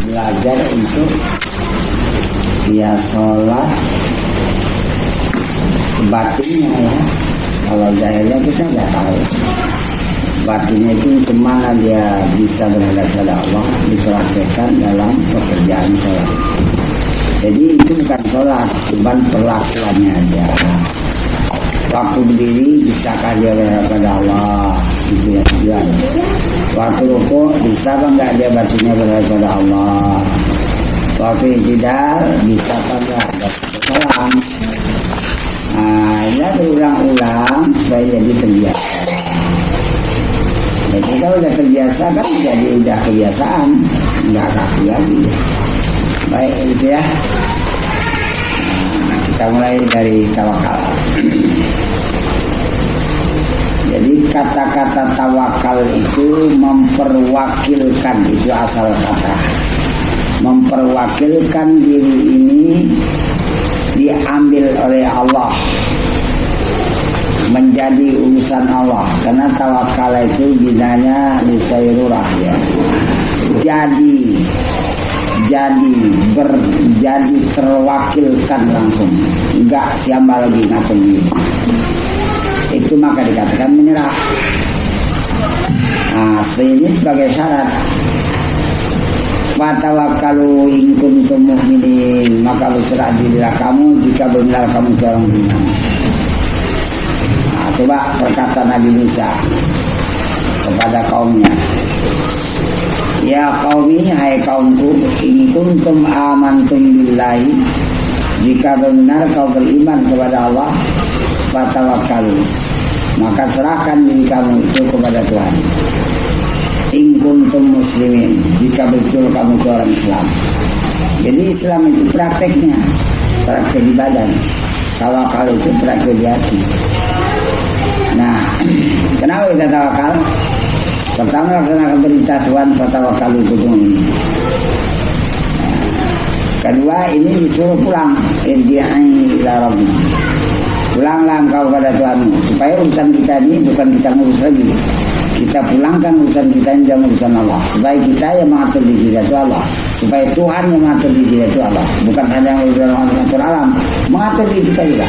belajar untuk ya sholat batinnya ya. Kalau zahirnya kita nggak tahu. Batinnya itu kemana dia bisa berhadap pada Allah, dipraktekkan dalam pekerjaan sholat. Jadi itu bukan sholat, cuma perlakuannya aja. Waktu berdiri bisakah dia berhadap pada Allah, itu ya tujuan. Waktu rukuk bisa enggak dia batinnya berhadap pada Allah. Waktu i'tidal bisa enggak ada kesalahan. Nah, ya berulang-ulang supaya jadi terbiasa. Ya kita udah terbiasa kan, jadi udah kebiasaan, nggak kaku lagi. Baik itu ya. Nah, kita mulai dari tawakal. Jadi kata-kata tawakal itu memperwakilkan, itu asal kata. Memperwakilkan diri ini diambil oleh Allah, menjadi urusan Allah. Karena tawakal itu binanya lisairurah ya. Jadi terwakilkan langsung, enggak siamba lagi ngatur diri. Itu maka dikatakan menyerah. Nah, ini sebagai syarat. Fatawakkalu in kuntum mu'minin, maka berserah dirilah kamu jika benar kamu seorang beriman. Nah, coba perkataan Nabi Musa kepada kaumnya. Ya qaumi, hai kaumku, in kuntum amantum billahi, jika benar kau beriman kepada Allah, fatawakkalu, maka serahkan diri kamu itu kepada Tuhan. In kuntum muslimin, jika betul kamu seorang Islam. Jadi Islam itu prakteknya, praktek di badan. Tawakal itu praktek di hati. Nah, kenapa kita tawakal? Pertama laksanakan perintah Tuhan, fatawakal itu ini. Kedua, ini disuruh pulang, irji'i ila rabbik. Pulanglah engkau pada Tuhanmu, supaya urusan kita ini bukan kita ngurus lagi. Kita pulangkan urusan kita ini dalam urusan Allah, supaya kita yang mengatur diri kita itu Allah, supaya Tuhan yang mengatur diri kita itu Allah, bukan hanya mengatur alam, mengatur diri kita juga.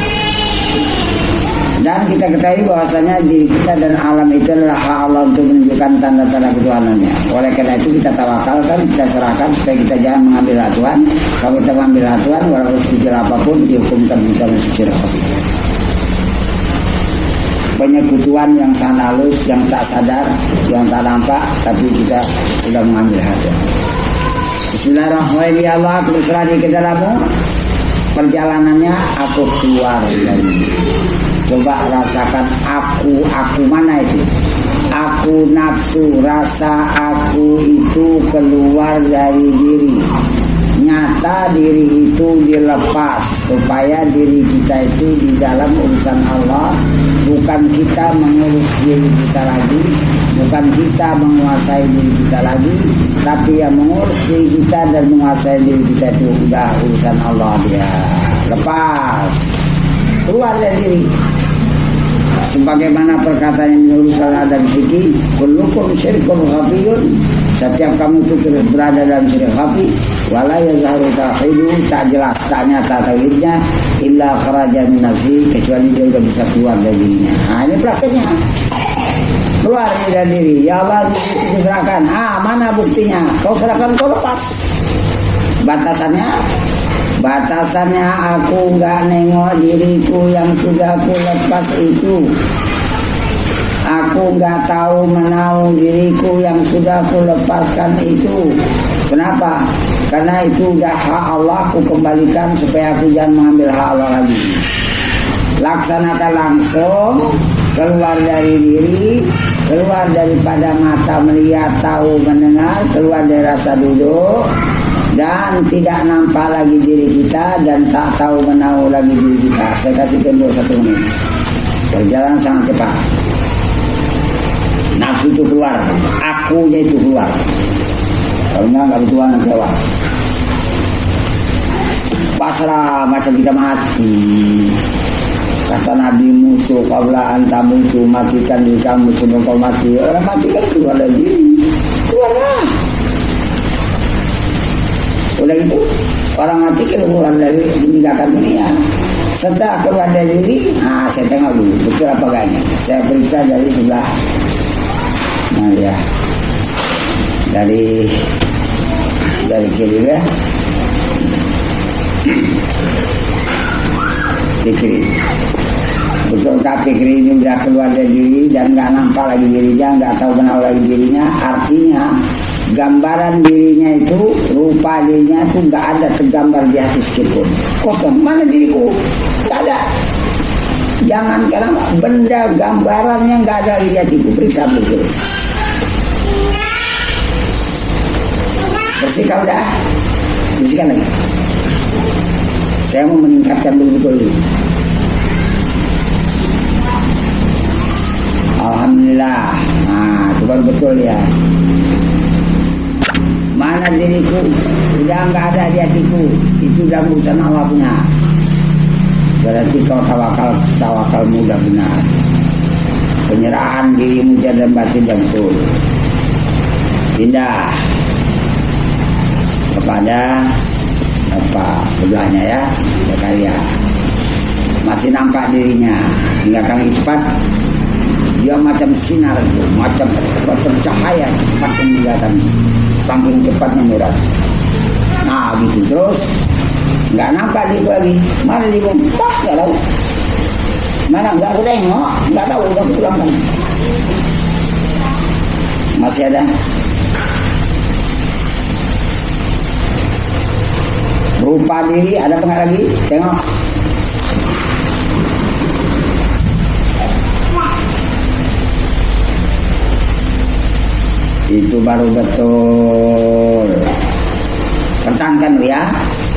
Dan kita ketahui bahwasanya diri kita dan alam itu adalah hak Allah untuk menunjukkan tanda-tanda ketuhanannya. Oleh karena itu kita tawakalkan, kita serahkan supaya kita jangan mengambil hak Tuhan. Kalau kita mengambil hak Tuhan, walaupun sekecil apapun dihukumkan kita masuk neraka. Penyekutuan yang sangat halus, yang tak sadar, yang tak nampak, tapi kita sudah mengambil hati. Bismillahirrahmanirrahim. Allah berserah di dalammu. Perjalanannya aku keluar dari. Coba rasakan aku mana itu? Aku nafsu, rasa aku itu keluar dari diri. Nyata diri itu dilepas supaya diri kita itu di dalam urusan Allah, bukan kita mengurus diri kita lagi, bukan kita menguasai diri kita lagi, tapi yang mengurus diri kita dan menguasai diri kita itu udah urusan Allah. Dia lepas, keluar dari diri. Sebagaimana perkataan yang menurut salah dan fikih, kullukum syirkun khafiyun, setiap kamu itu terus berada dalam syirik khafi, wala yazharu tauhidu, tak jelas, tak nyata tauhidnya, illa kharaja min nafsi, kecuali dia sudah bisa keluar dari dirinya. Nah, ini prakteknya. Keluar dari diri. Ya Allah, diserahkan. Mana buktinya? Kau serahkan, kau lepas. Batasannya aku enggak nengok diriku yang sudah aku lepas itu. Aku enggak tahu menahu diriku yang sudah aku lepaskan itu. Kenapa? Karena itu udah hak Allah, aku kembalikan supaya aku jangan mengambil hak Allah lagi. Laksanakan langsung, keluar dari diri, keluar daripada mata melihat, tahu, mendengar, keluar dari rasa duduk, dan tidak nampak lagi diri kita dan tak tahu menahu lagi diri kita. Saya kasih tembok 1 menit. Berjalan sangat cepat. Nafsu itu keluar, akunya itu keluar. Kalau nggak butuh anak jawab. Pasrah macam kita mati. Kata Nabi Musa, qabla an tamutu, matikan diri kamu sebelum kau mati. Orang mati kan keluar dari diri. Keluarlah. Udah gitu orang mati keluar dari meninggalkan dunia. Setelah keluar dari diri, saya tengok dulu betul apa enggaknya. Saya periksa dari sebelah, nah ya, dari kiri ya, di kiri. Betul kiri ini udah keluar dari diri dan nggak nampak lagi dirinya, nggak tahu kenal lagi dirinya. Artinya gambaran dirinya itu, rupa dirinya itu nggak ada tergambar di hati sedikitpun. Kosong. Mana diriku? Nggak ada. Jangan karena benda gambarannya nggak ada di hatiku. Periksa betul. Bersihkan udah. Bersihkan lagi. Saya mau meningkatkan betul-betul. Alhamdulillah. Nah, itu baru betul ya. Mana diriku? Sudah enggak ada di hatiku. Itu sudah urusan Allah punya. Berarti kau tawakal mudah benar. Penyerahan dirimu dan batin dan betul. Pindah kepada apa sebelahnya ya, berkarya. Masih nampak dirinya. Tinggalkan lagi cepat. Dia macam sinar itu, macam cahaya cepat meninggalkan, saking cepatnya murat. Nah gitu terus, nggak nampak dia lagi. Mana dia nggak tahu. Mana nggak aku tengok, nggak tahu udah pulang kan. Masih ada. Rupa diri ada apa nggak lagi? Tengok. Itu baru betul. Pertahankan ya.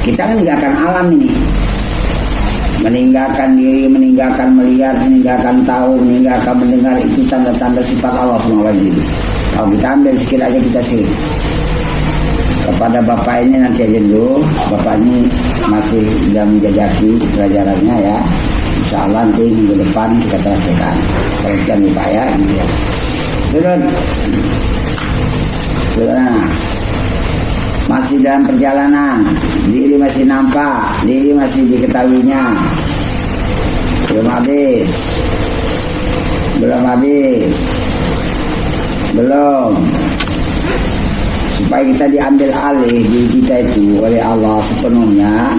Kita meninggalkan alam ini. Meninggalkan diri, meninggalkan melihat, meninggalkan tahu, meninggalkan mendengar. Itu tanda-tanda sifat Allah SWT. Kalau kita ambil sikit aja kita sirik. Kepada bapak ini nanti aja dulu. Bapak ini masih sudah menjajaki pelajarannya ya. Insya Allah nanti minggu depan kita praktekkan. Perhatikan nih Pak ya. Turun. Nah, masih dalam perjalanan, diri masih nampak, diri masih diketahuinya. Belum habis. Supaya kita diambil alih diri kita itu oleh Allah sepenuhnya.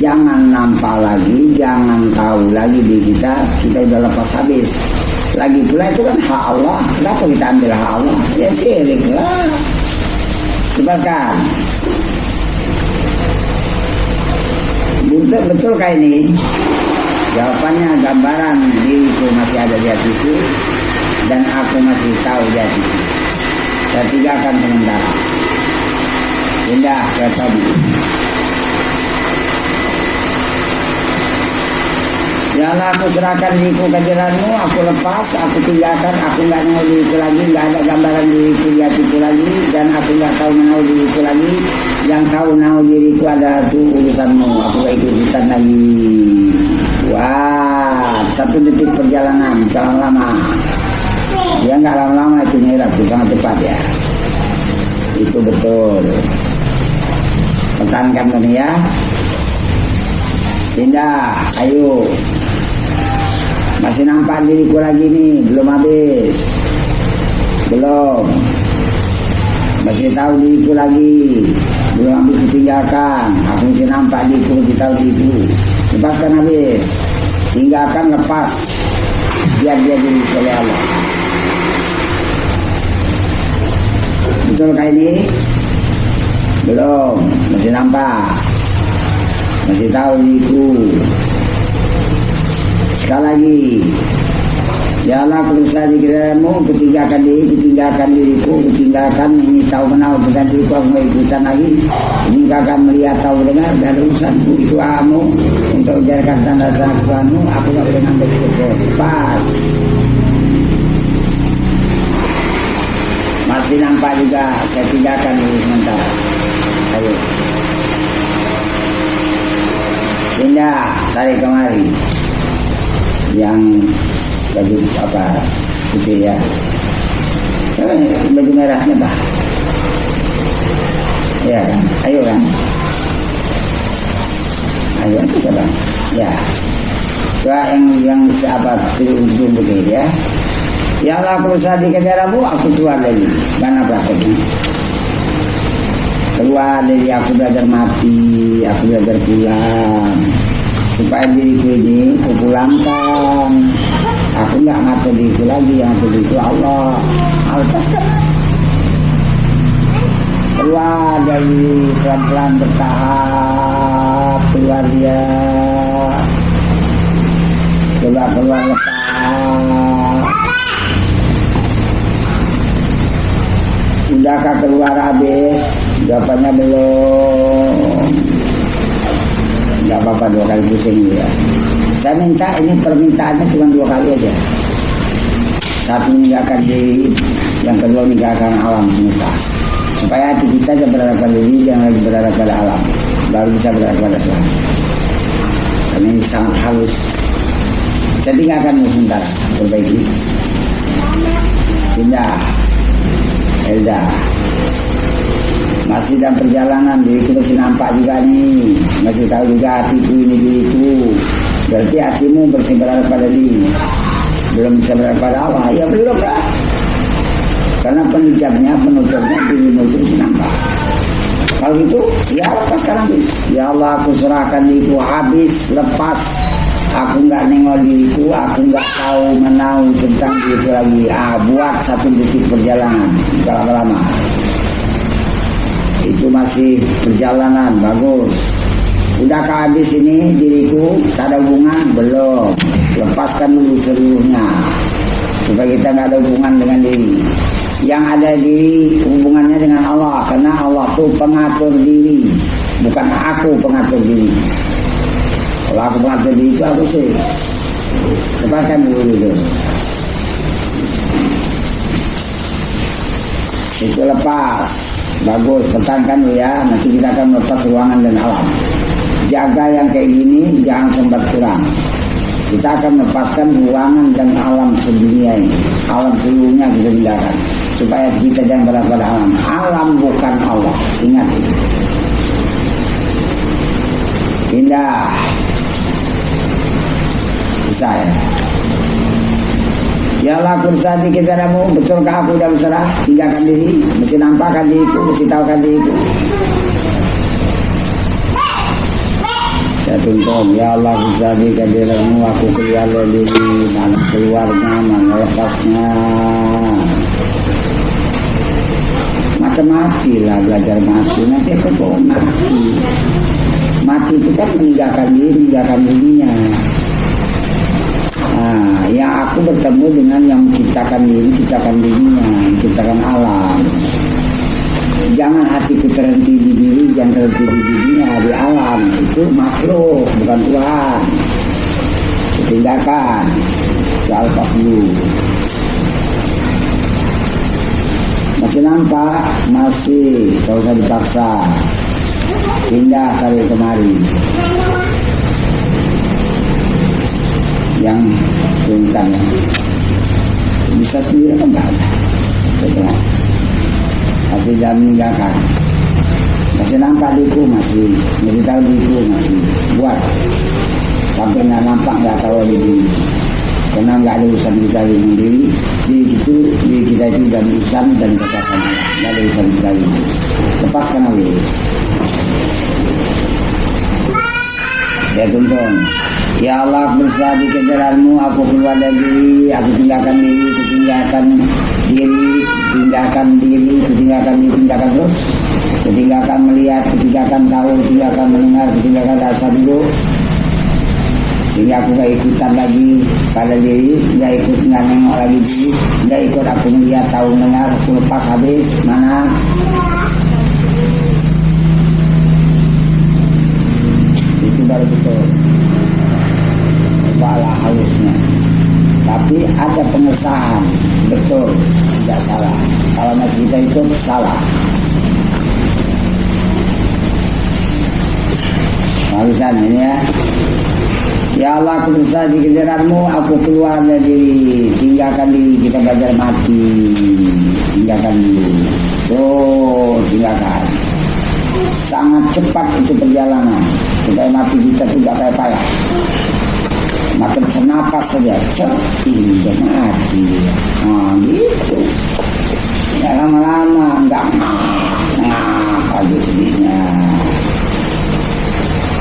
Jangan nampak lagi, jangan tahu lagi diri kita udah lepas habis. Lagi pula itu kan hak Allah. Kenapa kita ambil hak Allah? Ya syirik lah. Sebabkan betul-betul kayak ini. Jawabannya gambaran diriku masih ada di hatiku dan aku masih tahu di hatiku. Saya tinggalkan sementara. Pindah ke tadi. Ya Allah, aku serahkan diriku ke jalanmu, aku lepas, aku tinggalkan, aku nggak tahu diriku lagi, nggak ada gambaran diriku di hatiku lagi, dan aku nggak tahu menahu diriku lagi. Yang tahu menahu diriku adalah itu urusanmu, aku nggak ikut-ikutan lagi. Wah, 1 detik perjalanan, jangan lama. Dia nggak lama-lama itu nyerap, itu sangat cepat ya. Itu betul. Pertahankan ini ya. Pindah, ayo. Masih nampak diriku lagi nih, belum habis. Belum. Masih tahu diriku lagi, belum habis ditinggalkan. Aku masih nampak diriku, masih tahu diriku. Lepaskan habis. Tinggalkan, lepas. Biar dia diri oleh Allah. Betul kayak ini? Belum, masih nampak. Masih tahu diriku. Sekali lagi, ya Allah, berusaha di kiramu, kutinggalkan diriku, kutinggalkan ini tahu menau bukan diriku, aku mau ikutan lagi. Meninggalkan melihat tahu dengar dan urusanku itu kamu untuk menjalankan tanda-tanda Tuhanmu, aku nggak boleh ngambil syukur. Pas. Masih nampak juga, saya tinggalkan dulu sementara. Ayo. Pindah, tarik kemari. Yang baju apa putih ya, baju merahnya bah. Ya kan? Ayo kan? Ayo itu siapa? Ya. Doa yang sahabat ujung begini ya. Ya Allah, aku berusaha di kedaramu, aku keluar dari mana prakteknya? Keluar dari aku belajar mati, aku belajar pulang, supaya diriku ini aku pulangkan. Aku nggak ngatur diriku lagi, yang ngatur diriku Allah. Alpaskan. Keluar dari pelan-pelan bertahap, keluar dia, keluar lepas. Sudahkah keluar habis? Jawabannya belum. Nggak apa-apa 2 kali pusing ya. Saya minta ini permintaannya cuma 2 kali aja. 1 meninggalkan diri, yang kedua meninggalkan alam semesta. Supaya hati kita jangan berada pada diri, jangan lagi berada pada alam, baru bisa berada pada Tuhan. Karena ini sangat halus. Saya tinggalkan sebentar, perbaiki. Pindah, Elda. Masih dalam perjalanan, diriku masih nampak juga nih, masih tahu juga hatiku ini diriku. Berarti hatimu bersih berada pada diri, belum bisa berada pada Allah. Ya belum lah. Karena penutupnya dirimu itu masih nampak. Kalau gitu, ya lepaskan habis. Ya Allah, aku serahkan diriku habis, lepas. Aku nggak nengok diriku, aku nggak tahu menahu tentang diriku lagi. Buat 1 detik perjalanan, lama-lama. Itu masih perjalanan, bagus. Udahkah habis ini diriku, tak ada hubungan? Belum. Lepaskan dulu seluruhnya, supaya kita nggak ada hubungan dengan diri. Yang ada diri hubungannya dengan Allah, karena Allah itu pengatur diri, bukan aku pengatur diri. Kalau aku pengatur diri itu aku sih. Lepaskan dulu itu. Itu lepas. Bagus, pertahankan dulu ya. Nanti kita akan melepas ruangan dan alam. Jaga yang kayak gini, jangan sempat kurang. Kita akan melepaskan ruangan dan alam sedunia ini. Alam seluruhnya kita tinggalkan, supaya kita jangan berada pada alam. Alam bukan Allah, ingat itu. Pindah. Bisa ya. Ya Allah, aku berusaha di kedaramu, betulkah aku sudah berserah? Tinggalkan diri, mesti nampakkan diriku, mesti tahukan diriku. Saya tuntun, ya Allah, berusaha di kedaramu, aku keluar dari diri, mana keluarnya, mana lepasnya. Macam mati lah, belajar mati, nanti aku kok mati. Mati itu kan meninggalkan diri, meninggalkan dunia. Yang aku bertemu dengan yang menciptakan diri, menciptakan dunia, menciptakan alam. Jangan hatiku terhenti di diri, jangan terhenti di dunia, di alam. Itu makhluk, bukan Tuhan. Tinggalkan, lepas dulu. Masih nampak? Masih, kalau usah dipaksa. Pindah tarik kemari. Yang sungkan ya. Bisa sendiri kan enggak ada. Betul. Masih jangan meninggalkan. Masih nampak diriku, masih tahu diriku, masih buat. Sampai nggak nampak, nggak tahu diri. Karena nggak ada urusan kita dengan diri. Diri kita itu dan urusan dan kekuasaan. Nggak ada urusan kita ini. Lepaskan aja. Ya tuntun. Ya Allah, berusaha di kejaranmu, aku keluar dari diri, aku tinggalkan diri, tinggalkan diri, tinggalkan terus, tinggalkan melihat, tinggalkan tahu, tinggalkan mendengar, tinggalkan rasa dulu, sehingga aku gak ikutan lagi pada diri, gak nengok lagi diri, gak ikut aku melihat, tahu, mendengar, aku lepas habis, mana? Itu baru betul. Kepala halusnya, tapi ada pengesahan, betul, tidak salah. Kalau masih kita itu salah. Halusan ini ya. Ya Allah, aku berusaha di kejaranmu, aku keluar dari diri, tinggalkan diri, kita belajar mati, tinggalkan diri, tuh tinggalkan. sangat cepat itu perjalanan supaya mati kita tidak kayak payah. Makin senapas saja, ini udah mati. Gitu. Ya lama-lama enggak aja sedihnya.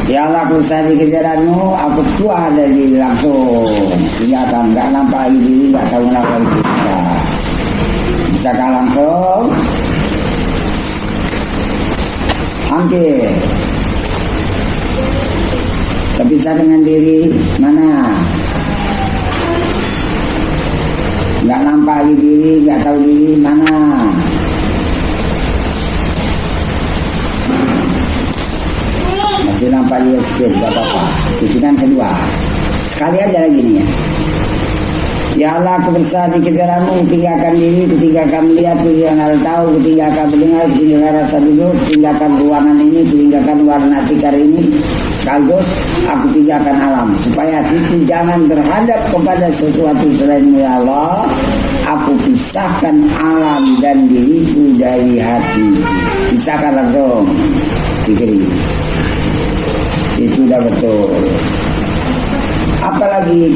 Ya Allah, aku sadar kejaranmu, aku keluar dari langsung. Tinggalkan, enggak nampak lagi diri, enggak tahu kenapa kita. Bisakah langsung? Hampir. Terpisah dengan diri mana? Enggak nampak lagi diri, enggak tahu diri mana? Masih nampak juga sedikit, enggak apa-apa. Bisikan kedua. Sekali aja lagi nih ya. Ya Allah, aku bersah di kejaranmu, tinggalkan diri, tinggalkan melihat, tinggalkan tahu, tinggalkan mendengar, tinggalkan rasa duduk, tinggalkan ruangan ini, tinggalkan warna tikar ini. Sekaligus aku tinggalkan alam, supaya hatiku jangan terhadap kepada sesuatu selain ya Allah. Aku pisahkan alam dan diriku dari hati. Pisahkan langsung. Pikir itu udah betul. Apalagi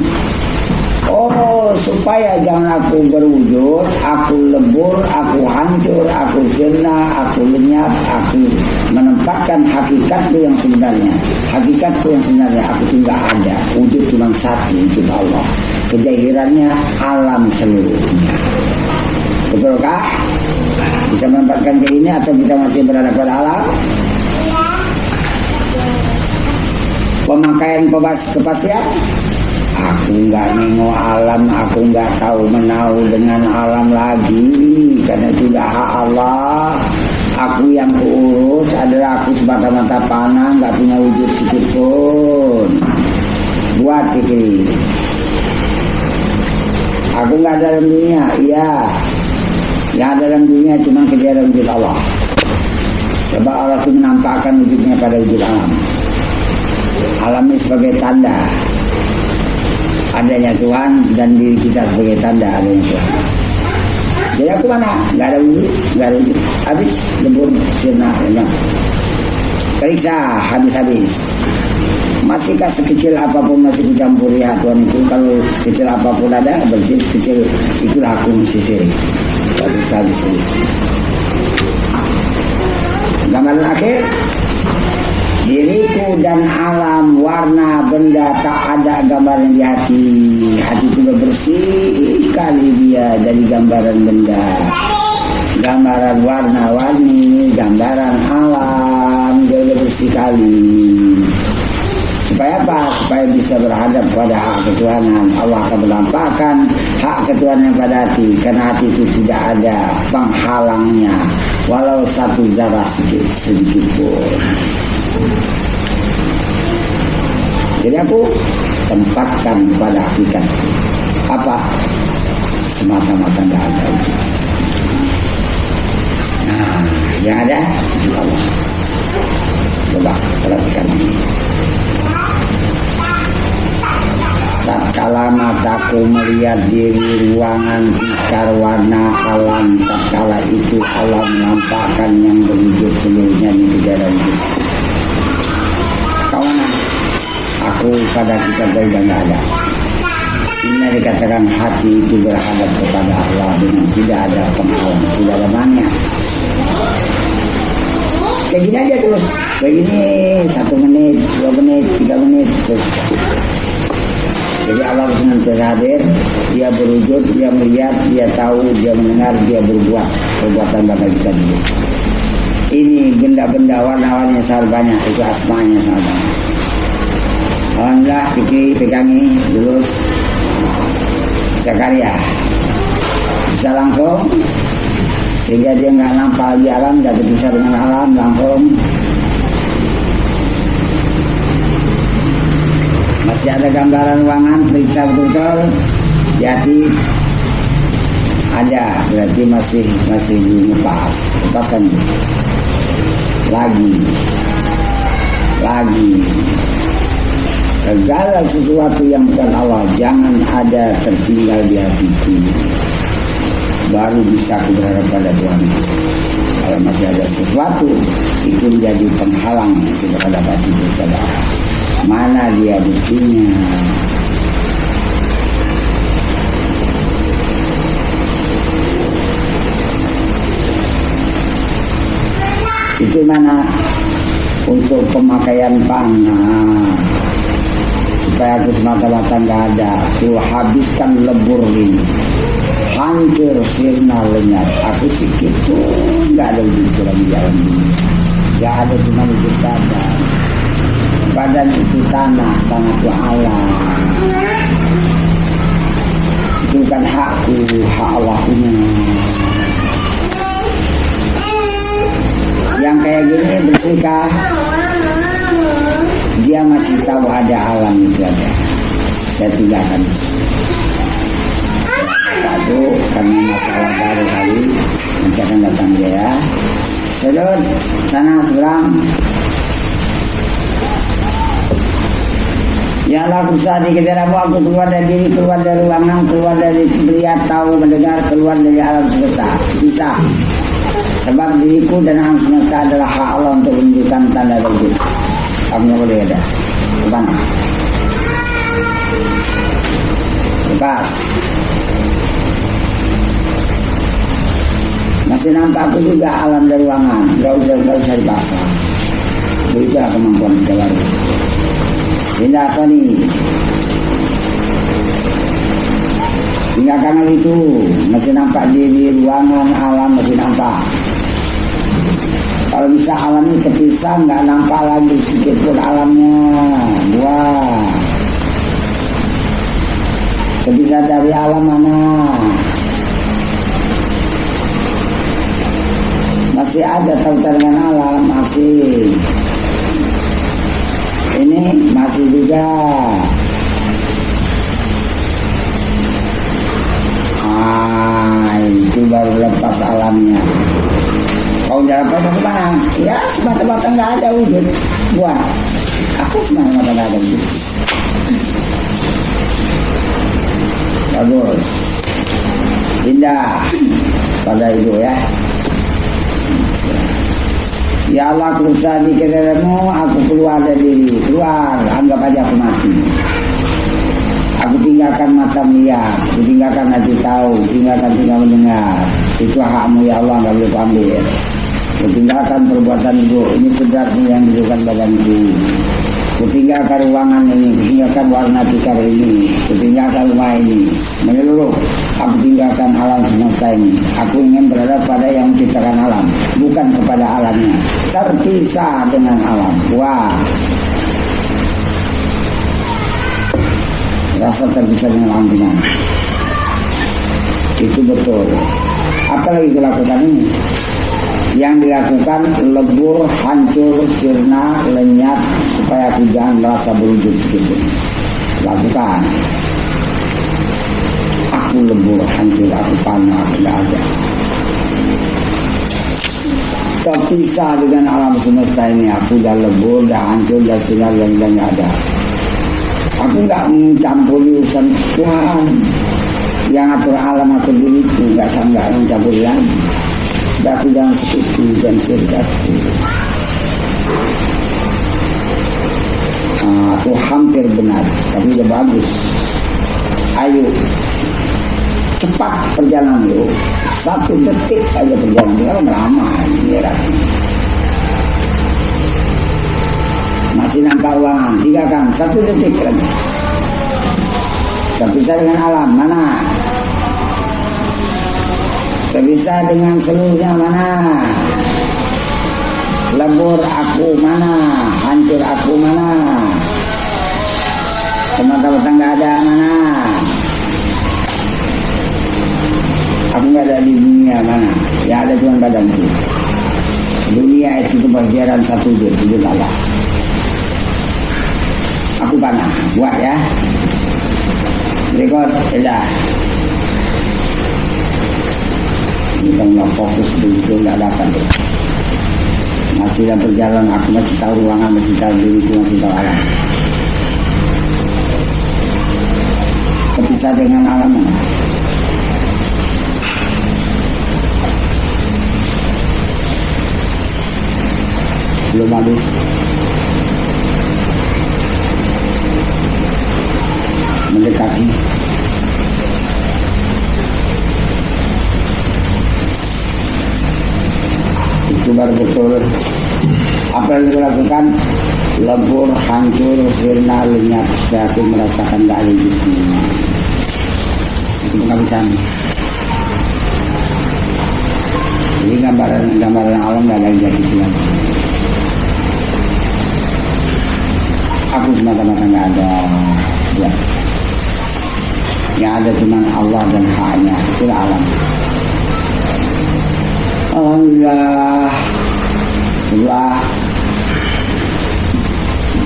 supaya jangan aku berwujud, aku lebur, aku hancur, aku sirna, aku lenyap, aku menempatkan hakikatku yang sebenarnya. Hakikatku yang sebenarnya aku tidak ada. Wujud cuma satu, wujud Allah. Kejahirannya alam seluruhnya. Betulkah? Bisa menempatkan ke ini atau kita masih berada pada alam? Pemakaian kepastian. Aku enggak nengok alam, aku enggak tahu menau dengan alam lagi, karena sudah hak Allah. Aku yang kuurus adalah aku semata-mata panah, enggak punya wujud sedikit pun. Buat pikir. Aku enggak dalam dunia, iya. Yang dalam dunia cuma kejadian wujud Allah. Sebab Allah itu menampakkan wujudnya pada wujud alam. Alam ini sebagai tanda adanya Tuhan dan diri kita sebagai tanda adanya Tuhan. Jadi aku mana? Gak ada wujud, gak ada wujud. Habis lebur, sirna, lenyap. Periksa, habis-habis. Masihkah sekecil apapun masih kucampuri hak Tuhan itu? Kalau sekecil apapun ada, berarti sekecil itulah aku sisir. Habis-habis. Gambaran akhir. Diriku dan alam, warna, benda tak ada gambaran di hati. Hati itu bersih kali dia dari gambaran benda, gambaran warna-warni, gambaran alam, dia bersih kali. Supaya apa? Supaya bisa berhadap pada hak ketuhanan. Allah akan menampakkan hak ketuhanan pada hati, karena hati itu tidak ada penghalangnya, walau satu zarah sedikit pun. Jadi aku tempatkan pada hakikat apa? Semata-mata tidak ada itu. Nah, yang ada itu Allah. Coba perhatikan ini. Tatkala mataku melihat diri ruangan tikar warna alam, tatkala itu Allah menampakkan yang berwujud seluruhnya di dalam itu. Kawanan, aku pada kita sudah tidak ada. Ini dikatakan hati itu berhadap kepada Allah dengan tidak ada penghalang, tidak ada mania. Kayak gini aja terus, kayak gini 1 menit, 2 menit, 3 menit terus. Jadi Allah senantiasa hadir, dia berwujud, dia melihat, dia tahu, dia mendengar, dia berbuat perbuatan pada kita dulu. Ini benda-benda warna-warni sangat banyak, itu asmanya sangat banyak. Alhamdulillah, pegangi, lulus, bisa karya, bisa langsung, sehingga dia nggak nampak lagi alam, dan terpisah dengan alam, langsung. Masih ada gambaran ruangan, periksa betul-betul, jadi ada, berarti masih lepaskan lagi segala sesuatu yang bukan Allah jangan ada tertinggal di hatiku, baru bisa aku berharap pada Tuhan. Kalau masih ada sesuatu itu menjadi penghalang kita dapat itu saudara. Mana dia buktinya? Itu mana untuk pemakaian panah supaya aku semata-mata nggak ada. Ku habiskan lebur ini, hancur sirna lenyap. Aku sikit pun nggak ada begitu lagi jalan ini. Nggak ada, cuma itu badan itu tanah itu Allah. Itu kan hakku, hak Allah punya. Yang kayak gini bersihkah? Dia masih tahu ada alam itu ada. Saya tinggalkan. Lalu karena masalah baru kali nanti akan datang dia ya. Sedot sana seberang. Ya Allah berusaha di kejaranmu, aku keluar dari diri, keluar dari ruangan, keluar dari melihat, tahu, mendengar, keluar dari alam semesta. Bisa. Sebab diriku dan alam semesta adalah hak Allah untuk menunjukkan tanda wujud. Kamu boleh ada. Depan. Lepas. Masih nampak aku juga alam dari ruangan. Gak usah dipaksa. Begitulah kemampuan kita baru. Tidak apa nih. Tinggalkan hal itu. Masih nampak di ruangan alam masih nampak. Kalau bisa alam ini terpisah, nggak nampak lagi sedikit pun alamnya. Wah, terpisah dari alam mana? Masih ada tautan dengan alam, masih. Ini masih juga. Itu baru lepas alamnya. Kau udah lepas ke mana? Ya semata-mata nggak ada wujud. Buat aku semata-mata nggak ada wujud. Bagus. Indah pada itu ya. Ya Allah, aku berusaha di kedatanganmu, aku keluar dari diri. Keluar, anggap aja aku mati. Aku tinggalkan mata melihat, aku tinggalkan hati tahu, tinggal mendengar. Itu hakmu ya Allah, nggak boleh ambil. Aku tinggalkan perbuatan itu, ini kodratmu yang diberikan badanku. Aku tinggalkan ruangan ini, aku tinggalkan warna tikar ini, aku tinggalkan rumah ini. Menyeluruh, aku tinggalkan alam semesta ini. Aku ingin berada pada yang menciptakan alam, bukan kepada alamnya. Terpisah dengan alam. Wah, rasa terpisah dengan alam gimana? Itu betul. Apa lagi dilakukan ini? Yang dilakukan lebur, hancur, sirna, lenyap supaya aku jangan merasa berwujud gitu. Lakukan. Aku lebur, hancur, aku panah, aku tidak ada. Terpisah dengan alam semesta ini. Aku dah lebur, dah hancur, dah sirna, dan tidak ada. Aku nggak mencampuri urusan Tuhan. Yang atur alam atur diri itu nggak sanggup mencampuri lagi. Aku jangan sekutu dan sirkatku. Aku hampir benar, tapi udah bagus. Ayo, cepat perjalanan yuk. 1 detik aja perjalanan, kalau lama ini. Masih nampak ruangan, tinggalkan 1 detik lagi. Terpisah dengan alam mana? Terpisah dengan seluruhnya mana? Lebur aku mana? Hancur aku mana? Semata-mata nggak ada mana? Aku nggak ada di dunia mana? Ya ada cuma badanku. Dunia itu kebahagiaan satu wujud Allah. Aku panah, buat ya. Berikut, sudah. Kita nggak fokus begitu, nggak dapat deh. Masih dalam perjalanan, aku masih tahu ruangan, masih tahu diriku, masih tahu alam. Terpisah dengan alam. belum habis. Mendekati. Itu baru betul apa yang dilakukan. Lebur, hancur, sirna, lenyap. Saya aku merasakan gak ada hidupnya. Itu penghabisan. Jadi gambaran alam gak ada jadi Tuhan. Aku semata-mata gak ada ya. Yang ada cuma Allah dan haknya. Itulah alam. Alhamdulillah.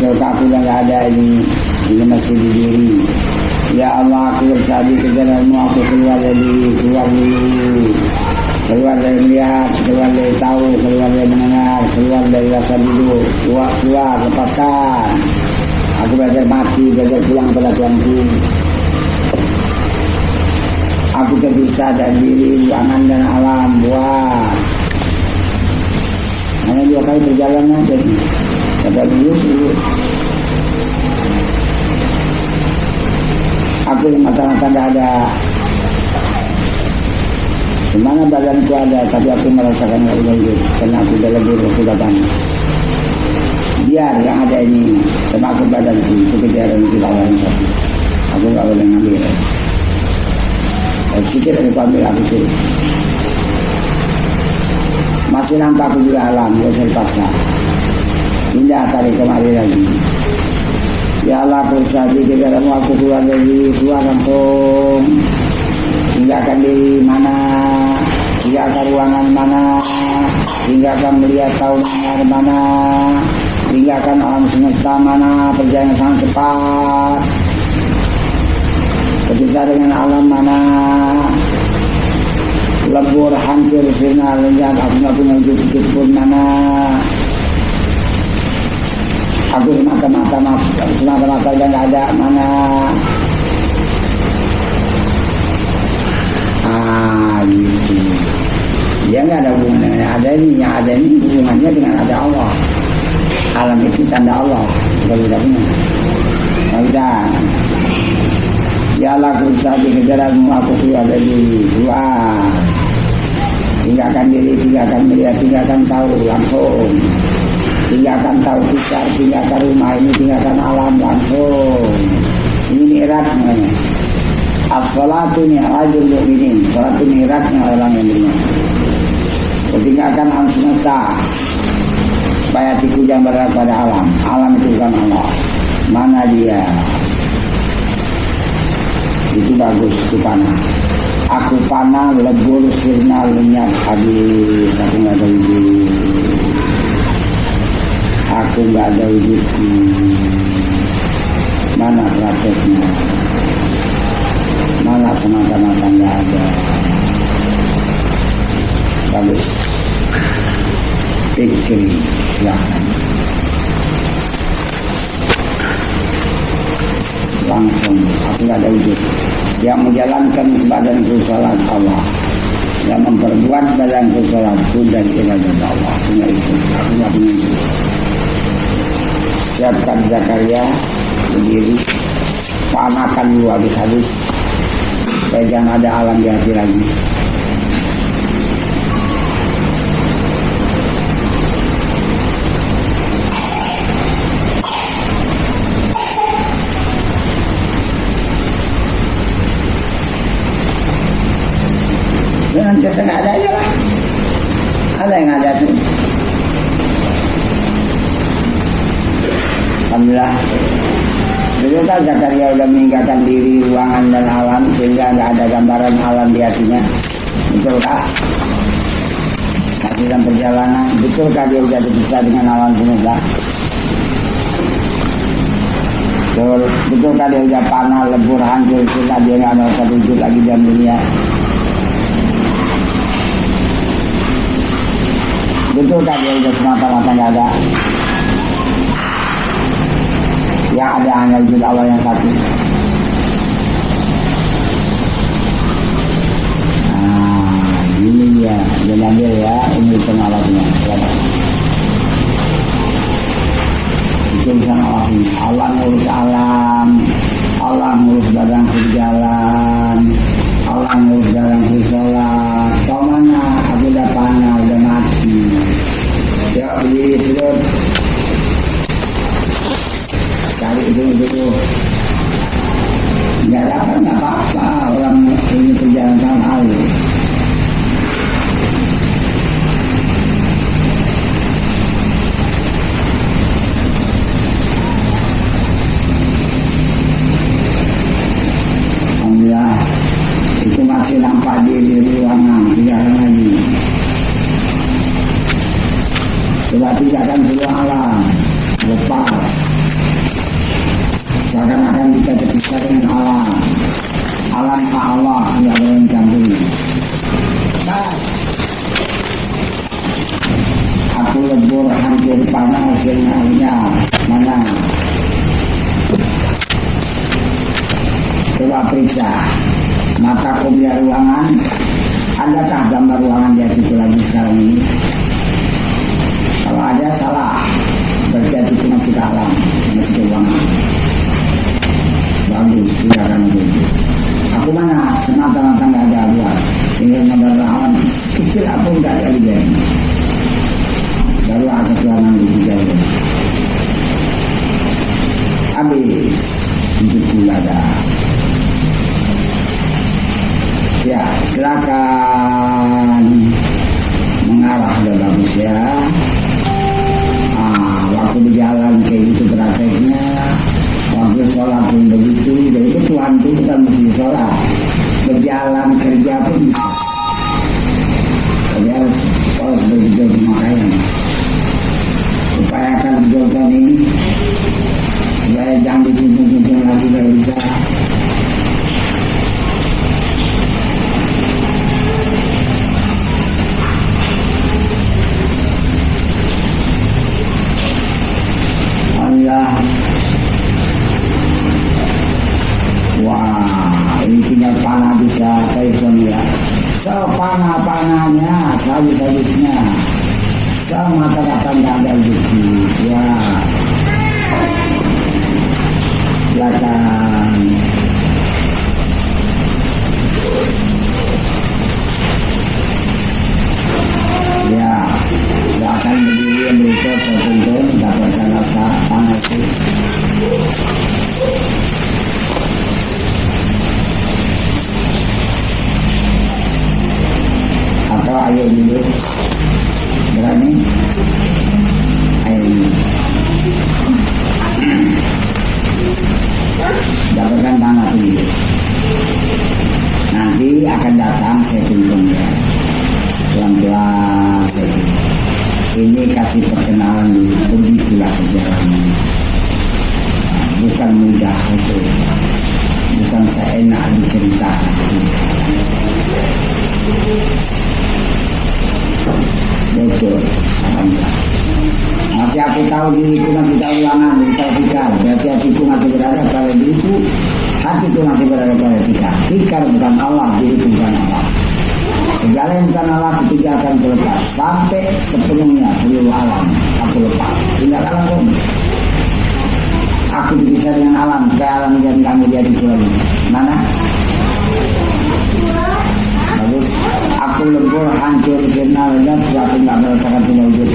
Setelah aku dah gak ada ini masih di diri. Ya Allah, aku bersadi ke jalanmu. Aku keluar dulu, keluar dari melihat, keluar dari tahu, keluar dari mendengar, keluar dari rasa duduk, keluar, lepaskan. Aku belajar mati, belajar pulang pada Tuhanku. Aku terpisah dari diri, ruangan dan alam. Buat hanya 2 kali perjalanan jadi kata dulu. Aku yang mata-mata gak ada. Dimana badanku ada, tapi aku merasakan gak ada hidup. Karena aku udah lebih kesudatan. Biar yang ada ini termasuk badanku, itu kejaran kita orang satu. Aku gak boleh ngambil. Kalau sikit aku ambil, aku suruh. Masih nampak aku juga alam, gak usah dipaksa. Pindah tarik kemari lagi. Ya Allah, aku bersadi ke dalammu. Aku keluar dari keluar langsung. Tinggalkan diri mana, tinggalkan ruangan mana, tinggalkan melihat tahu dengar mana, tinggalkan alam semesta mana. Perjalanan sangat cepat. Berpisah dengan alam mana. Lebur, hancur, sirna, lenyap. Aku gak punya wujud sedikit pun mana. Aku semata-mata dan gak ada mana. Gitu. Dia gak ada hubungan dengan yang ada ini. Yang ada ini hubungannya dengan ada Allah. Alam itu tanda Allah. Kalau tidak punya gak bisa. Ya Allah, aku bersah di kejaranmu. Aku keluar dari luar. Tinggalkan diri, tinggalkan melihat, tinggalkan tahu langsung. Tinggalkan tahu pikir, tinggalkan rumah ini, tinggalkan alam langsung. Ini mi'raj namanya. As-salatu mi'rajul mu'minin. Salat itu mi'rajnya orang yang beriman. Tinggalkan alam semesta. Supaya hatiku jangan berada pada alam. Alam itu bukan Allah. Mana dia? Itu bagus, itu panah. Aku panah, lebur, sirna, lenyap, habis. Aku gak ada wujud. Aku gak ada wujud. Mana prakteknya? Mana semata-mata gak ada. Bagus. Pikir, silahkan. Langsung, aku gak ada wujud. Yang menjalankan badanku salat Allah, yang memperbuat badanku salatku dan ibadah Allah. Punya itu, aku gak punya itu. Siapkan Zakaria berdiri, panakan dulu habis-habis supaya jangan ada alam di hati lagi. Jangan cerita nggak ada aja lah. Ada yang ada tuh. Alhamdulillah. Dulu kan Zakaria udah meninggalkan diri, ruangan dan alam sehingga nggak ada gambaran alam di hatinya. Betul kah? Masih dalam perjalanan. Betul kah dia udah terpisah dengan alam semesta? Betul kah dia udah panah, lebur, hancur, sila dia nggak ada satu wujud lagi dalam dunia? Betul kan dia udah semata-mata gak ada. Yang ada hanya wujud Allah yang satu. Nah, ini dia. Jangan ambil ya. Ini pengalamannya. urusan Allah ini. Allah ngurus alam, Allah ngurus barang berjalan, Allah ngurus barang bersolat. Kau mana? Aku udah panah, udah mati. Ya berdiri sudah. Cari itu. Nggak dapat nggak apa-apa, orang ini perjalanan sama Allah. Alhamdulillah, itu masih nampak di ruangan, tinggalkan lagi. Coba tinggalkan seluruh alam, lepas. Seakan-akan kita terpisah dengan alam. Alam Allah tidak boleh mencampuri. Aku lebur hancur panas sinyalnya mana? Coba periksa mataku di ruangan. Adakah gambar ruangan di hatiku lagi sekarang ini? Kalau ada salah, berarti hatiku masih ke alam, masih ke ruangan. Bagus, silakan begitu. Aku mana semata-mata nggak ada luar, tinggal modal lawan kecil apa nggak ada dia. Baru ada ruangan di jauh. Habis untuk gula dah. Ya, silakan mengarah udah bagus ya. Waktu berjalan kayak gitu prakteknya. Waktu sholat pun begitu. Jadi itu Tuhan itu bukan mesti sholat, berjalan kerja pun bisa. Jadi harus begitu makanya upayakan berjalan ini supaya jangan dituntun lagi kalau bisa. Allah. Wah, ini tinggal panah bisa teleponnya. Sepanah-panahnya, habis-habisnya. Semata-mata tidak ada rezeki. Ya. Silakan. Ya, silakan berdiri berikut sebentar dapatkan rasa panas itu. Atau ayo dulu berani ayo dulu dapatkan tanah dulu, nanti akan datang saya tuntun ya pelan-pelan saja. Ini kasih perkenalan dulu, begitulah perjalanan. Bukan mudah itu, bukan seenak diceritakan. Betul, alhamdulillah. Masih aku tahu diriku, masih tahu ulangan, tahu tikar. Berarti hatiku masih berada pada diriku, hatiku masih berada pada tikar. Tikar bukan Allah, diriku bukan Allah. Segala yang bukan Allah ketiga akan terlepas sampai sepenuhnya seluruh alam aku lepas. Tinggal alam pun. Aku dipisah dengan alam, supaya alam dan kamu jadi lagi. Mana? Bagus. Aku lebur, hancur, sirna, dan suatu tidak merasakan tidak wujud.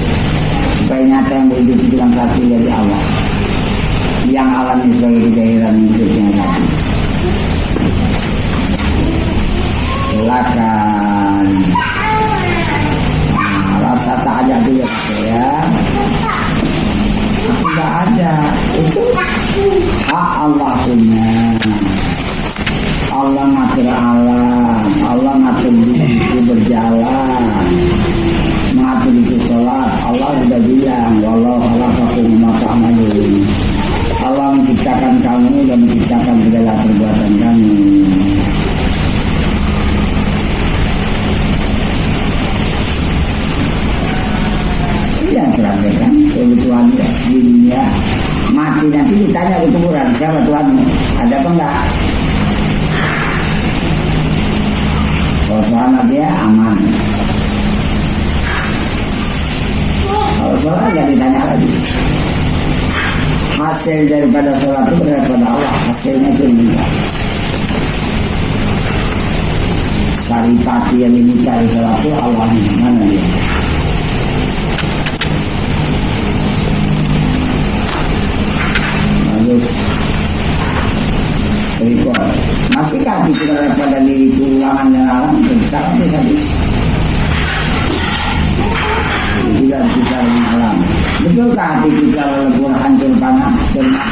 Supaya nyata yang wujud itu kan satu dari Allah. Yang alam ini sebagai kejahiran hidupnya satu. Silakan. Rasa tak ada dulu ya. Aku tak ada. Itu hak Allah punya. Allah ngatur alam, Allah ngatur diriku berjalan, mengatur itu sholat. Allah sudah bilang, wallahu khalaqakum ma ta'malun. Allah menciptakan kamu dan menciptakan segala perbuatan kamu. Iya terakhir kan, kebutuhan dirinya mati nanti ditanya ke kuburan, siapa Tuhanmu? Ada apa enggak? Kalau sholat dia aman. Kalau sholat nggak ditanya lagi. hasil daripada sholat itu berada pada Allah, hasilnya itu minta. Saripati yang diminta di sholat itu Allah mana dia? Bagus. Berikut. Masihkah kita pada diri ulangan dan alam besar habis. Tidak bisa alam. Betulkah hati kita lebur hancur panas semua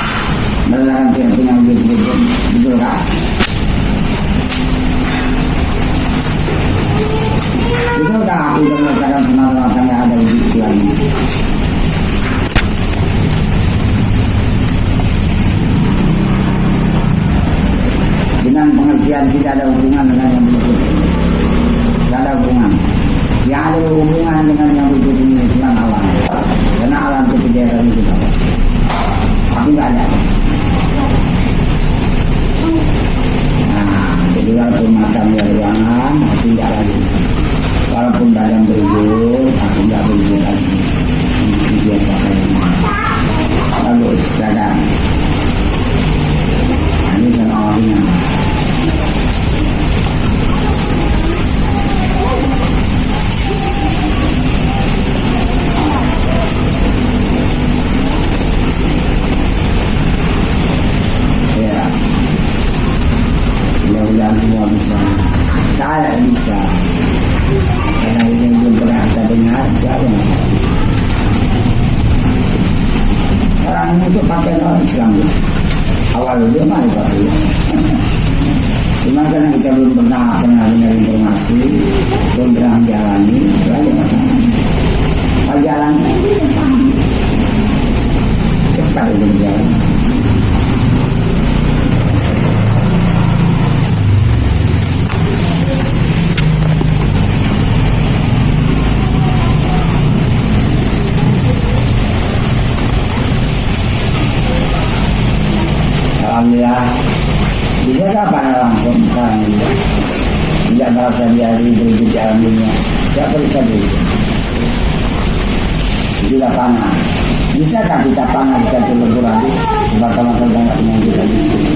merasakan tidak punya wujud? Betulkah? Betulkah hati kita merasakan semata-mata tidak ada wujud lagi? Dengan pengertian tidak ada hubungan dengan yang berikut. Tidak ada hubungan. Yang ada hubungan dengan yang berikut ini cuma alam. Karena alam itu kejadian itu. Tapi tidak ada. Nah, jadi walaupun mata melihat ruangan, aku tidak lagi. Walaupun badan berujung, aku tidak berujung lagi. Ini dia pakai ini. Bagus, sadar. Nah, ini sama awalnya. Mudah-mudahan semua bisa. Saya bisa. Karena ini belum pernah kita dengar, tidak ada masalah. Orang itu pakai orang Islam. Awal dia mari pakai. Cuma karena kita belum pernah dengar informasi, belum pernah menjalani, tidak ada masalah. Kalau jalan cepat itu berjalan. Alhamdulillah. Bisa kapan langsung sekarang ini? Tidak merasa diari berikut dalam dunia. Siapa bisa berikut? Tidak panah. Bisakah kita panah kita lebur lagi? Sebab-sebab tidak punya kita di sini.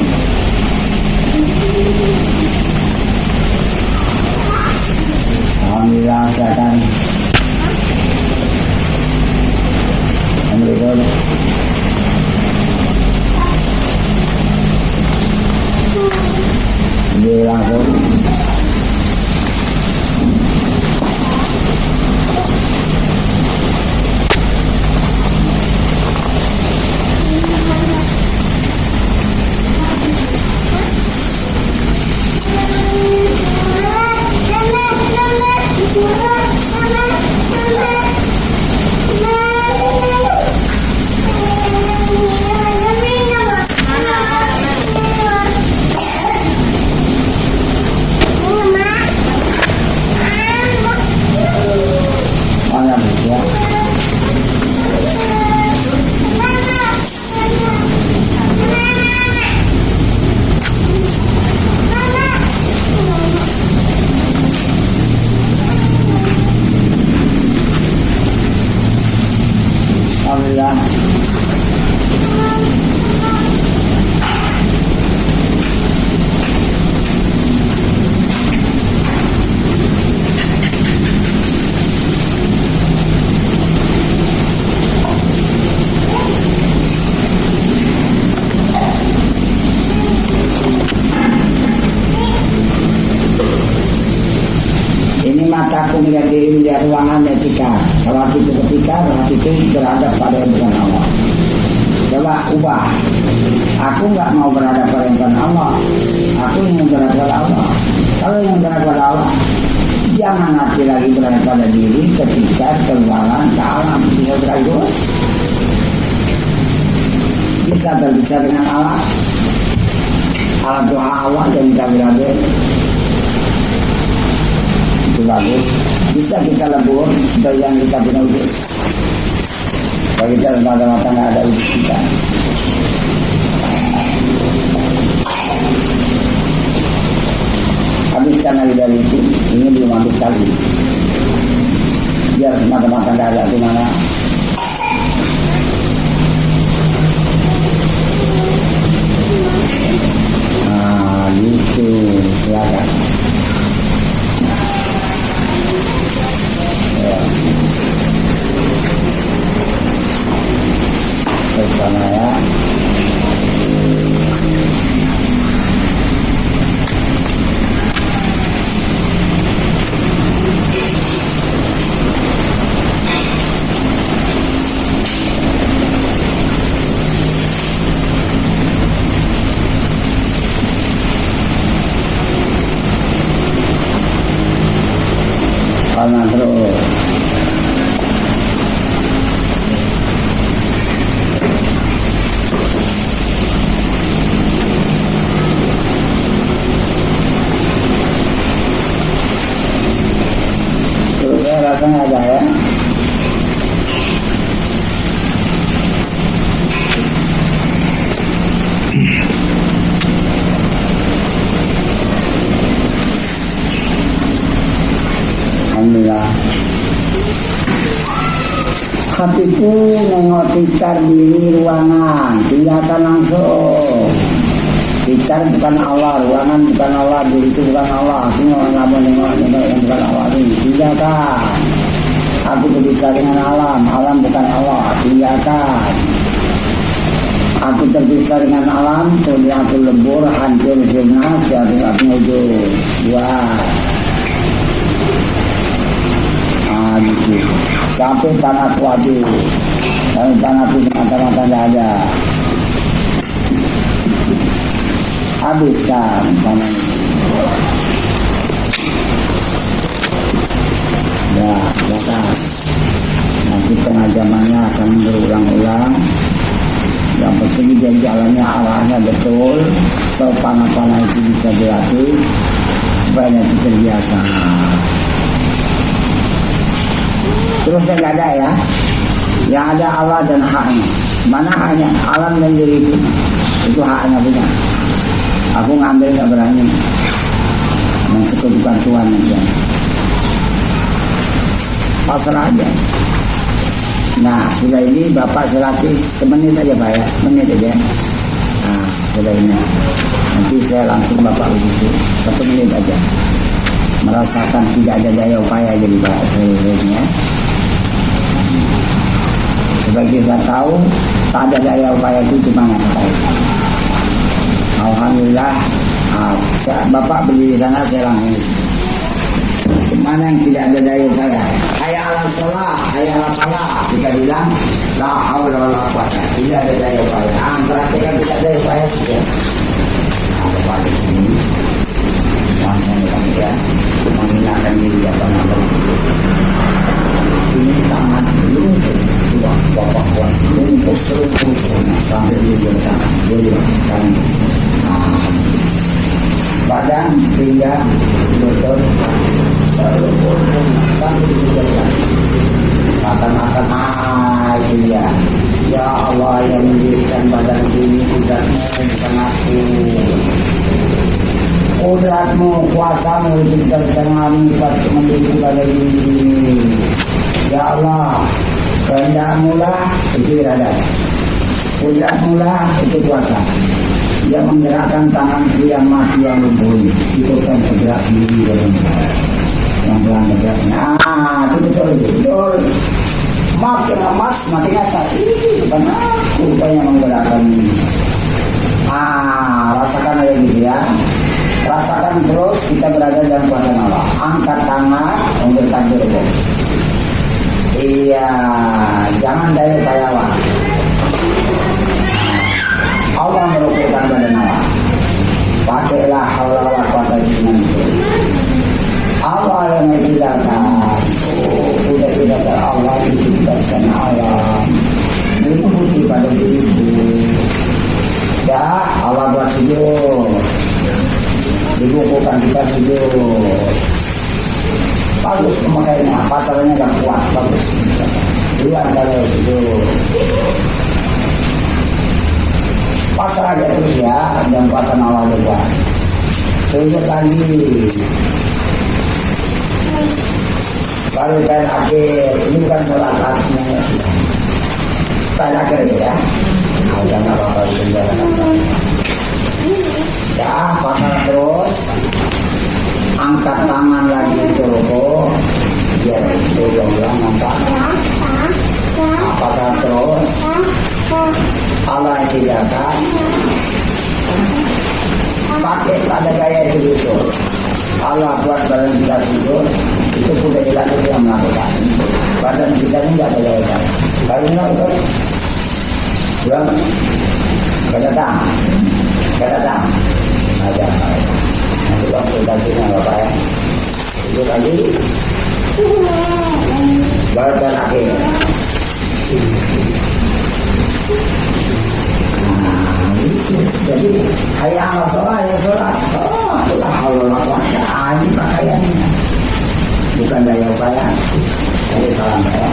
Alhamdulillah saya akan berikut. Dia langsung mataku melihat diri, melihat ruangan etika. Kalau hati itu ketika, hati itu berhadap pada yang bukan Allah. Coba ubah. Aku nggak mau berhadap pada yang bukan Allah. Aku ingin berhadap pada Allah. Kalau yang berhadap pada Allah, jangan hati lagi berhadap pada diri ketika keluaran ke alam. Bisa sekali dua. Bisa berpisah dengan Allah. Allah doa Allah dan kita berada. Bagus, bisa kita lebur sebagai yang kita punya wujud. Kalau kita mata-mata nggak ada wujud kita. Habiskan lagi dari itu, ini belum habis lagi. Biar semata-mata nggak ada di mana. terus sana ya. Kanan terus. Terus rasanya ada ya. Alhamdulillah. Hatiku nengok tikar diri ruangan, tinggalkan langsung. Tikar bukan Allah, ruangan bukan Allah, diri itu bukan Allah. Semua nggak mau nengok yang bukan Allah ini. Tinggalkan. Aku berbicara dengan alam, alam bukan Allah. Tinggalkan. Aku terpisah dengan alam, kemudian aku lebur, hancur, sirna, jadi aku wujud. Gitu. Sampai panahku habis, dan panahku mata-mata tidak ada, habiskan panah ini. Ya, batas. Nanti pengajamannya akan berulang-ulang. Yang penting dia jalannya arahnya betul, so panah-panah itu bisa dilatih, supaya nanti terbiasa. Terus yang ada ya, yang ada Allah dan haknya. Mana haknya? Alam dan diri itu haknya punya. Aku ngambil nggak berani, mensekutukan Tuhan aja. Pasrah aja. Nah sudah ini Bapak selatih semenit aja Pak ya, semenit aja. Nah sudah ini. Nanti saya langsung Bapak begitu 1 menit aja. Merasakan tidak ada daya upaya jadi Pak seluruhnya. Sebagai kita tahu, tak ada daya upaya itu cuma ngapain. Alhamdulillah, Bapak berdiri sana saya langsung. Mana yang tidak ada daya upaya? Hayya 'alas shalah, hayya 'alas falah. Kita bilang la haula wala quwata. Tidak ada daya upaya. Perhatikan tidak ada daya upaya saja. Bapak di sini langsung ya, menghinakan diri apa namanya. Ini tangan dulu. Bapak kuat, lumpuh seluruhnya sampai di belakang, kan? Badan, pinggang, lutut, seluruh sampai di belakang. Makan-makan, itu ya. Ya Allah yang mendirikan badan ini Qudratmu bukan aku. Qudratmu, kuasamu menciptakan kami mendirikan badan ini. Ya Allah, kehendak-Mu lah itu iradat, Qudrat-Mu lah itu kuasa. Dia menggerakkan tangan yang mati yang lumpuh itu kan bergerak sendiri yang pelan bergerak. Itu betul. Makin lemas matinya tadi bukan aku yang menggerakkan ini. Rasakan aja gitu ya. Rasakan terus kita berada dalam kuasa Allah. Angkat tangan untuk takbir. Iya, jangan daya payawan. Allah merupakan badan Allah. Pakailah haula wala quwata illa billah. Allah yang menjadikan. Sudah tidak ada Allah diciptakan Allah. Mengikuti pada diriku. Ya, Allah buat sujud. Dibukukan kita sujud. Bagus pemakaiannya, pasarnya gak kuat, bagus. Luar kalau itu pasar aja terus ya, dan pasar awal juga. Sujud lagi. Baru kan akhir, ini bukan sholat akhirnya. Sholat akhir ya. Jangan apa-apa ya, pasar terus. Angkat tangan lagi ke rukuk, biar itu yang angkat. Pasar terus. Allah tinggalkan, pakai pada gaya itu. Allah buat badan kita tidur, itu pun tidak ada yang melakukan. Badan kita ini tidak ada gaya. Kalau itu, belum, kedatang, ada. Nanti konsultasinya Bapak ya. Itu tadi, baru terakhir. Jadi kayak amal sholat ya sholat. Allah ini pakaiannya bukan daya upaya. Jadi salam saya.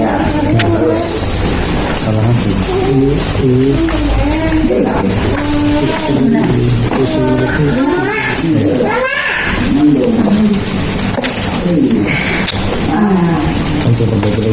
Ya terus salah hati ini untuk berbagi